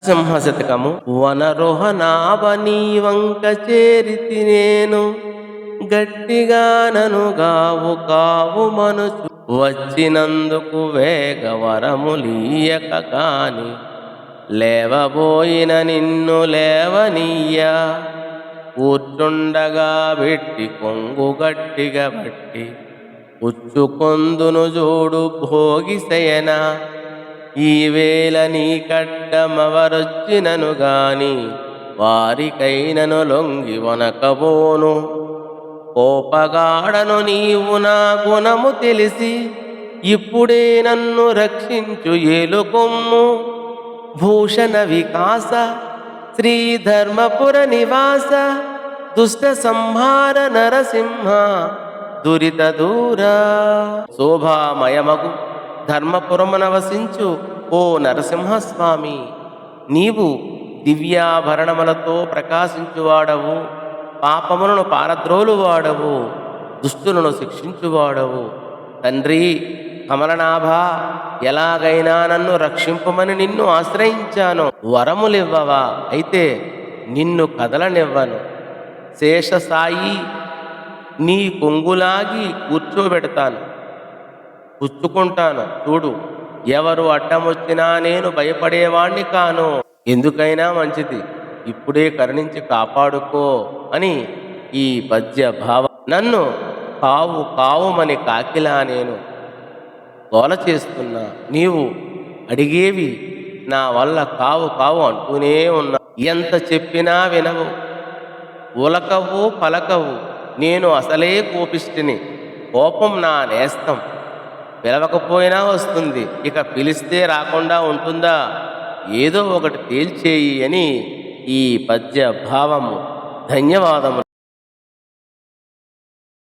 సింహశతకము. వనరోహనావని వంక చేరితి నేను, గట్టిగా ననుగావు కావు మనుచు వచ్చినందుకు వేగవరములీయక కాని, లేవబోయిన నిన్ను లేవనీయ, కూర్చుండగా పెట్టి కొంగు గట్టిగా బట్టి ఉచ్చుకొందును జోడు భోగిశయన. ఈవేళ నీ కడ్డమవరొచ్చినను గాని, వారికైనను లొంగి వనకబోను. కోపగాడను నీవు నా గుణము తెలిసి, ఇప్పుడే నన్ను రక్షించు ఏలుకొమ్ము. భూషణ వికాస శ్రీధర్మపుర నివాస, దుష్ట సంహార నరసింహ దురిత దూర. శోభామయమగు ధర్మపురమున వసించు ఓ నరసింహస్వామి, నీవు దివ్యాభరణములతో ప్రకాశించువాడవు, పాపములను పారద్రోలువాడవు, దుష్టులను శిక్షించువాడవు. తండ్రి కమలనాభ, ఎలాగైనా నన్ను రక్షింపమని నిన్ను ఆశ్రయించాను, వరములివ్వవా? అయితే నిన్ను కదలనివ్వను. శేషసాయి, నీ కొంగులాగి కూర్చోబెడతాను, పుచ్చుకుంటాను. చూడు, ఎవరు అడ్డమొచ్చినా నేను భయపడేవాణ్ణి కాను. ఎందుకైనా మంచిది, ఇప్పుడే కరుణించి కాపాడుకో అని ఈ పద్య భావం. నన్ను కావు కావుమని కాకిలా నేను గోల చేస్తున్నా, నీవు అడిగేవి నా వల్ల కావు కావు అంటూనే ఉన్నా. ఎంత చెప్పినా వినవు, ఉలకవు పలకవు. నేను అసలే కోపిష్టిని, కోపం నా నేస్తం. పిలవకపోయినా వస్తుంది, ఇక పిలిస్తే రాకుండా ఉంటుందా? ఏదో ఒకటి తేల్చేయి అని ఈ పద్య భావము. ధన్యవాదములు.